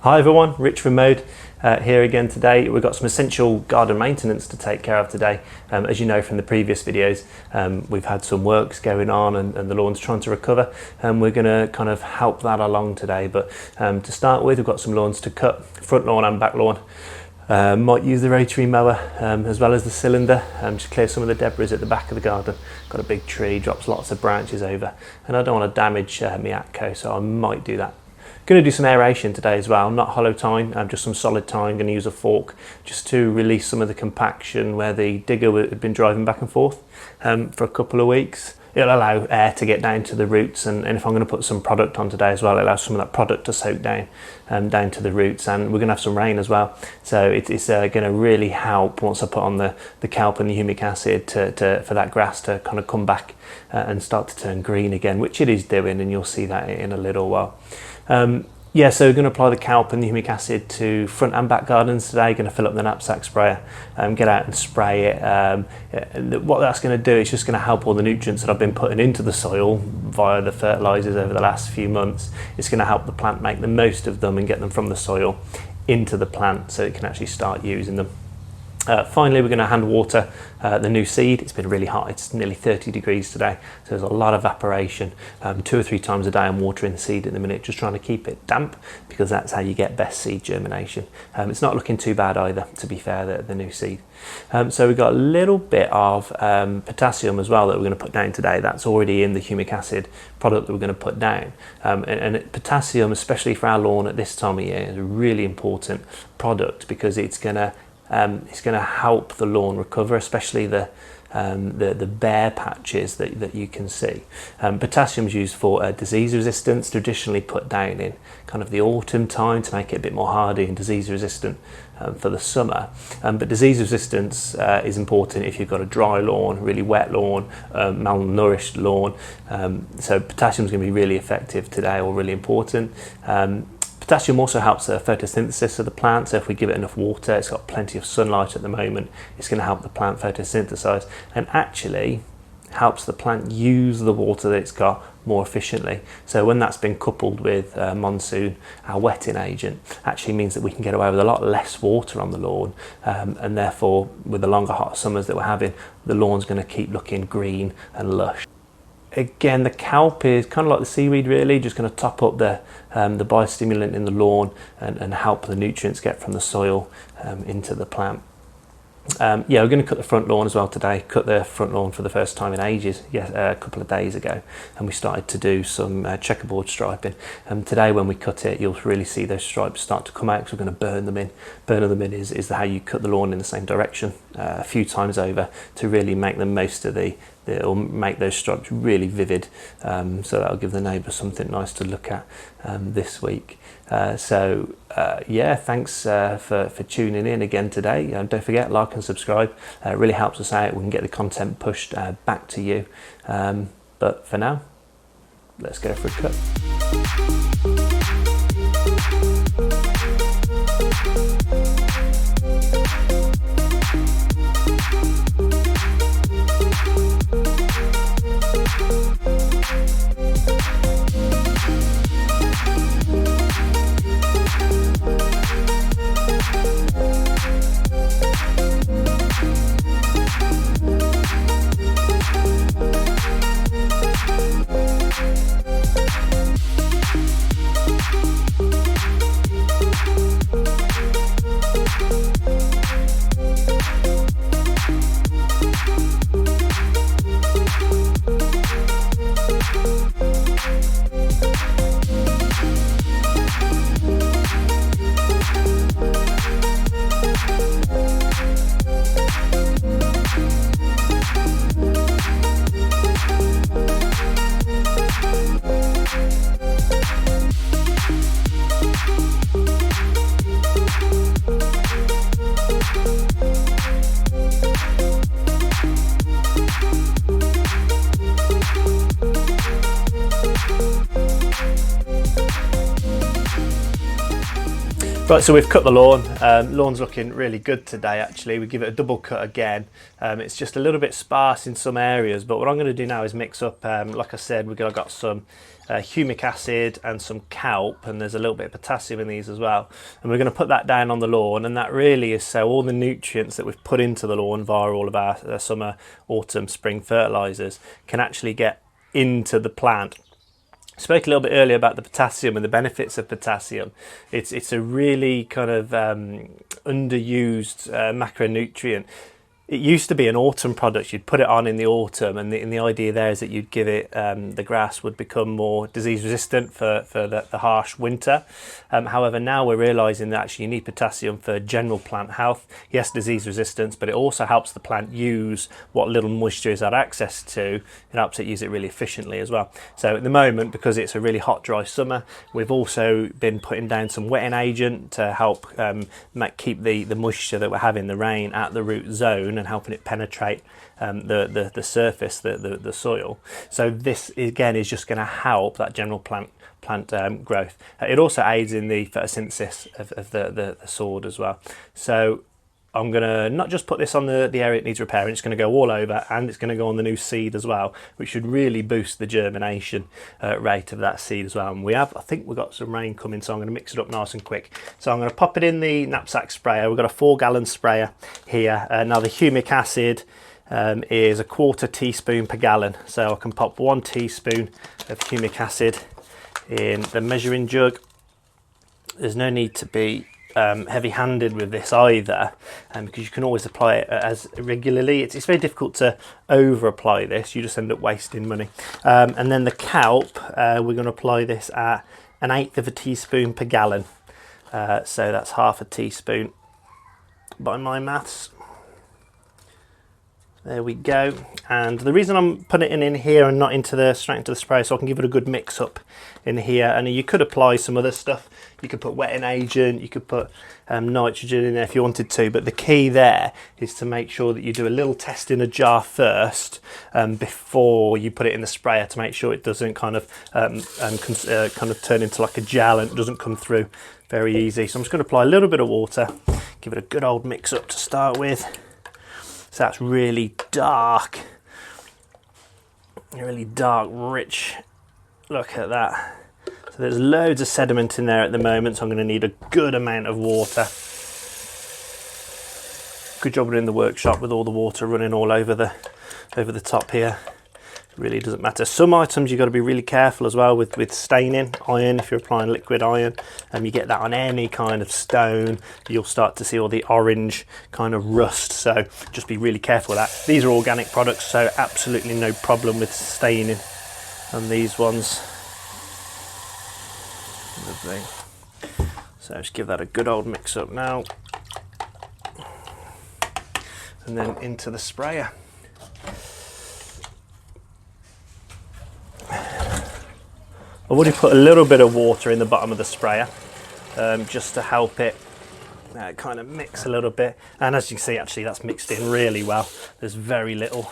Hi everyone, Rich from Mowd here again today. We've got some essential garden maintenance to take care of today. As you know from the previous videos, we've had some works going on and the lawn's trying to recover, and we're going to kind of help that along today. But to start with, we've got some lawns to cut, front lawn and back lawn. Might use the rotary mower as well as the cylinder to clear some of the debris at the back of the garden. Got a big tree, drops lots of branches over, and I don't want to damage my atco, so I might do that. Going to do some aeration today as well, not hollow tine, just some solid tine. Going to use a fork just to release some of the compaction where the digger had been driving back and forth for a couple of weeks. It'll allow air to get down to the roots, and if I'm going to put some product on today as well, it allows some of that product to soak down down to the roots. And we're going to have some rain as well, so it's going to really help once I put on the kelp and the humic acid for that grass to kind of come back and start to turn green again, which it is doing, and you'll see that in a little while. Yeah, so we're going to apply the kelp and the humic acid to front and back gardens today. Going to fill up the knapsack sprayer, get out and spray it. What that's going to do is just going to help all the nutrients that I've been putting into the soil via the fertilisers over the last few months. It's going to help the plant make the most of them and get them from the soil into the plant so it can actually start using them. Finally, we're going to hand water the new seed. It's been really hot. It's nearly 30 degrees today, so there's a lot of evaporation. 2 or 3 times a day I'm watering the seed at the minute, just trying to keep it damp, because that's how you get best seed germination. It's not looking too bad either, to be fair, the new seed. So we've got a little bit of potassium as well that we're going to put down today. That's already in the humic acid product that we're going to put down. And potassium, especially for our lawn at this time of year, is a really important product, because it's going to help the lawn recover, especially the bare patches that you can see. Potassium is used for disease resistance, traditionally put down in kind of the autumn time to make it a bit more hardy and disease resistant for the summer. But disease resistance is important if you've got a dry lawn, really wet lawn, malnourished lawn. So potassium is going to be really effective today, or really important. Potassium also helps the photosynthesis of the plant, so if we give it enough water, it's got plenty of sunlight at the moment, it's going to help the plant photosynthesize, and actually helps the plant use the water that it's got more efficiently. So when that's been coupled with monsoon, our wetting agent, actually means that we can get away with a lot less water on the lawn, and therefore with the longer hot summers that we're having, the lawn's going to keep looking green and lush. Again, the kelp is kind of like the seaweed, really, just going to top up the biostimulant in the lawn and help the nutrients get from the soil into the plant. Yeah, we're going to cut the front lawn as well today. Cut the front lawn for the first time in ages, a couple of days ago, and we started to do some checkerboard striping. Today when we cut it, you'll really see those stripes start to come out, because we're going to burn them in. Burning them in is how you cut the lawn in the same direction a few times over to really make the most of it'll make those stripes really vivid, so that'll give the neighbour something nice to look at this week. Yeah, thanks for tuning in again today. Don't forget, like and subscribe. It really helps us out. We can get the content pushed back to you. But for now, let's go for a cut. Right, so we've cut the lawn. Lawn's looking really good today, actually. We give it a double cut again. It's just a little bit sparse in some areas, but what I'm going to do now is mix up, like I said, I've got some humic acid and some kelp, and there's a little bit of potassium in these as well. And we're going to put that down on the lawn, and that really is so all the nutrients that we've put into the lawn via all of our summer, autumn, spring fertilisers can actually get into the plant. I spoke a little bit earlier about the potassium and the benefits of potassium. It's a really kind of underused macronutrient. It used to be an autumn product. You'd put it on in the autumn, and the idea there is that you'd give it, the grass would become more disease resistant for the harsh winter. However, now we're realising that actually you need potassium for general plant health. Yes, disease resistance, but it also helps the plant use what little moisture it's had access to. It helps it use it really efficiently as well. So at the moment, because it's a really hot, dry summer, we've also been putting down some wetting agent to help keep the moisture that we're having, the rain, at the root zone, and helping it penetrate the surface, the soil. So this again is just going to help that general plant growth. It also aids in the photosynthesis of the sword as well. So I'm going to not just put this on the area it needs repairing, it's going to go all over, and it's going to go on the new seed as well, which should really boost the germination rate of that seed as well. And I think we've got some rain coming, so I'm going to mix it up nice and quick. So I'm going to pop it in the knapsack sprayer. We've got a 4-gallon sprayer here. Now the humic acid is a 1/4 teaspoon per gallon. So I can pop 1 teaspoon of humic acid in the measuring jug. There's no need to be heavy-handed with this either, because you can always apply it as regularly. It's very difficult to over-apply this. You just end up wasting money. And then the kelp, we're going to apply this at 1/8 of a teaspoon per gallon. So that's 1/2 teaspoon by my maths. There we go. And the reason I'm putting it in here and not straight into the spray, so I can give it a good mix up in here. And you could apply some other stuff. You could put wetting agent, you could put nitrogen in there if you wanted to, but the key there is to make sure that you do a little test in a jar first before you put it in the sprayer, to make sure it doesn't kind of turn into like a gel and it doesn't come through very easy. So I'm just going to apply a little bit of water, give it a good old mix up to start with. So that's really dark, rich. Look at that. So there's loads of sediment in there at the moment, so I'm going to need a good amount of water. Good job we're in the workshop with all the water running all over the top here. It really doesn't matter. Some items you've got to be really careful as well with staining. Iron, if you're applying liquid iron, and you get that on any kind of stone, you'll start to see all the orange kind of rust. So just be really careful with that. These are organic products, so absolutely no problem with staining on these ones. Lovely. So just give that a good old mix up now, and then into the sprayer. I've already put a little bit of water in the bottom of the sprayer, just to help it kind of mix a little bit. And as you can see, actually that's mixed in really well. There's very little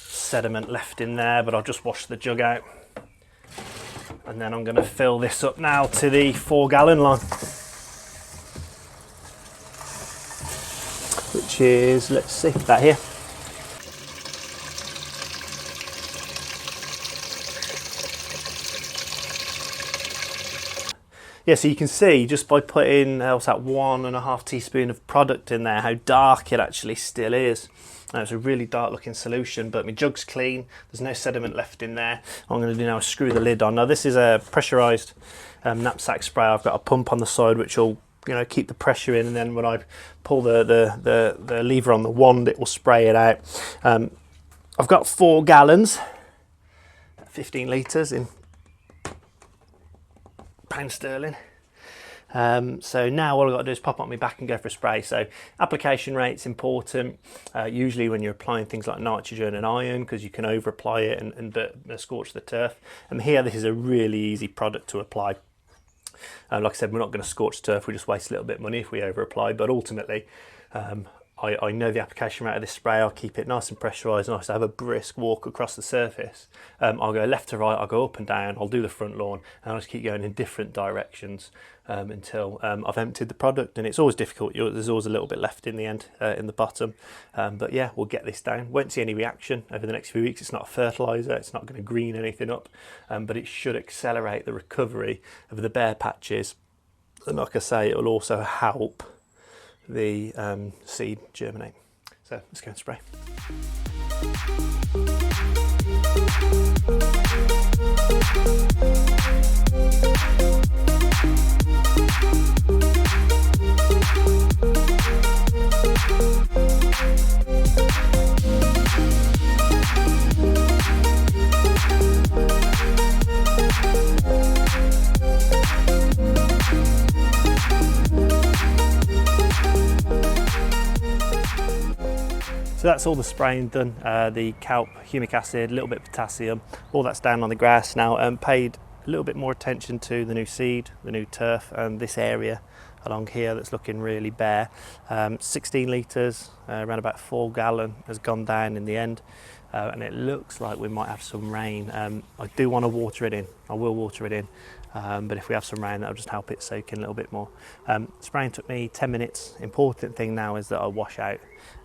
sediment left in there, but I'll just wash the jug out. And then I'm going to fill this up now to the 4-gallon line, which is, let's see, that here. Yeah, so you can see just by putting what's that, 1.5 teaspoon of product in there, how dark it actually still is. Now it's a really dark looking solution, but my jug's clean, there's no sediment left in there. What I'm going to do now is screw the lid on. Now this is a pressurised knapsack sprayer. I've got a pump on the side which will keep the pressure in, and then when I pull the lever on the wand, it will spray it out. I've got 4 gallons, 15 litres in pound sterling. So now all I've got to do is pop on my back and go for a spray. So application rate's important, usually when you're applying things like nitrogen and iron, because you can over apply it and scorch the turf. And here, this is a really easy product to apply. Like I said, we're not going to scorch turf, we just waste a little bit of money if we over apply, but ultimately I know the application rate of this spray. I'll keep it nice and pressurised, nice to have a brisk walk across the surface. I'll go left to right, I'll go up and down, I'll do the front lawn, and I'll just keep going in different directions until I've emptied the product. And it's always difficult, there's always a little bit left in the end, in the bottom. But yeah, we'll get this down. Won't see any reaction over the next few weeks. It's not a fertiliser, it's not going to green anything up, but it should accelerate the recovery of the bare patches. And like I say, it will also help the seed germinate. So let's go and spray. So that's all the spraying done. The Kelp, Humic Acid, a little bit of potassium, all that's down on the grass now. Paid a little bit more attention to the new seed, the new turf, and this area along here that's looking really bare. 16 litres, around about 4 gallon has gone down in the end. And it looks like we might have some rain. I do want to water it in. I will water it in. But if we have some rain, that'll just help it soak in a little bit more. Spraying took me 10 minutes. Important thing now is that I wash out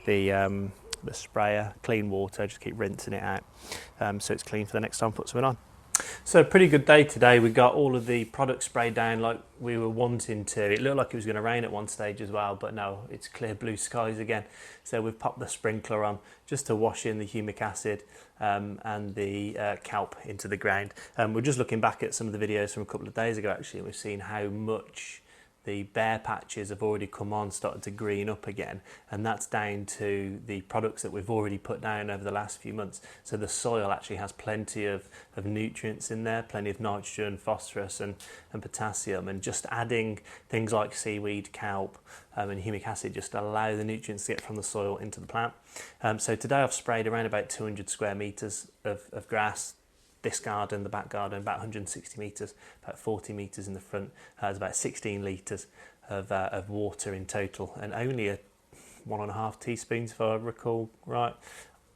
the sprayer, clean water, just keep rinsing it out so it's clean for the next time I put something on. So pretty good day today. We got all of the product sprayed down like we were wanting to. It looked like it was going to rain at one stage as well, but no, it's clear blue skies again. So we've popped the sprinkler on just to wash in the humic acid and the kelp into the ground. We're just looking back at some of the videos from a couple of days ago actually, and we've seen how much the bare patches have already come on, started to green up again, and that's down to the products that we've already put down over the last few months. So the soil actually has plenty of nutrients in there, plenty of nitrogen, phosphorus and potassium, and just adding things like seaweed, kelp and humic acid just allow the nutrients to get from the soil into the plant. So today I've sprayed around about 200 square metres of grass. This garden, the back garden, about 160 metres, about 40 metres in the front, has about 16 litres of water in total, and only 1.5 teaspoons, if I recall right,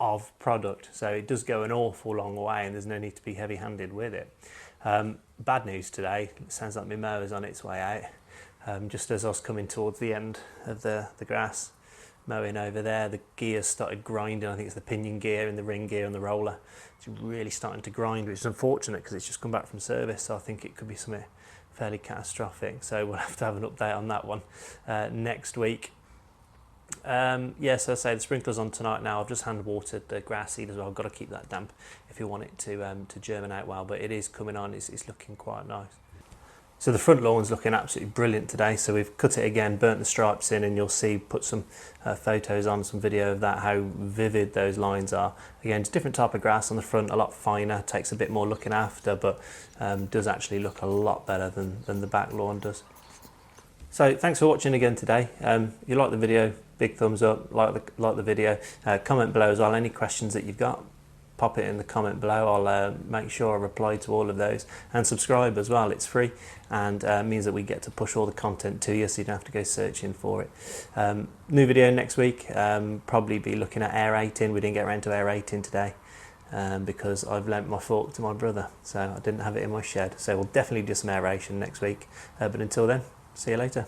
of product. So it does go an awful long way, and there's no need to be heavy-handed with it. Bad news today, it sounds like my mower's on its way out. Just as I was coming towards the end of the grass, mowing over there, the gears started grinding. I think it's the pinion gear and the ring gear and the roller. It's really starting to grind, which is unfortunate because it's just come back from service. So I think it could be something fairly catastrophic. So we'll have to have an update on that one next week. Yeah, so I say the sprinkler's on tonight now. I've just hand watered the grass seed as well. I've got to keep that damp if you want it to germinate well, but it is coming on. It's looking quite nice. So the front lawn's looking absolutely brilliant today. So we've cut it again, burnt the stripes in, and you'll see, put some photos on, some video of that, how vivid those lines are. Again, it's a different type of grass on the front, a lot finer, takes a bit more looking after, but does actually look a lot better than the back lawn does. So thanks for watching again today. If you like the video, big thumbs up, like the video. Comment below as well, any questions that you've got. Pop it in the comment below. I'll make sure I reply to all of those, and subscribe as well. It's free and means that we get to push all the content to you, so you don't have to go searching for it. New video next week. Probably be looking at aerating. We didn't get around to aerating today because I've lent my fork to my brother, so I didn't have it in my shed. So we'll definitely do some aeration next week. But until then, see you later.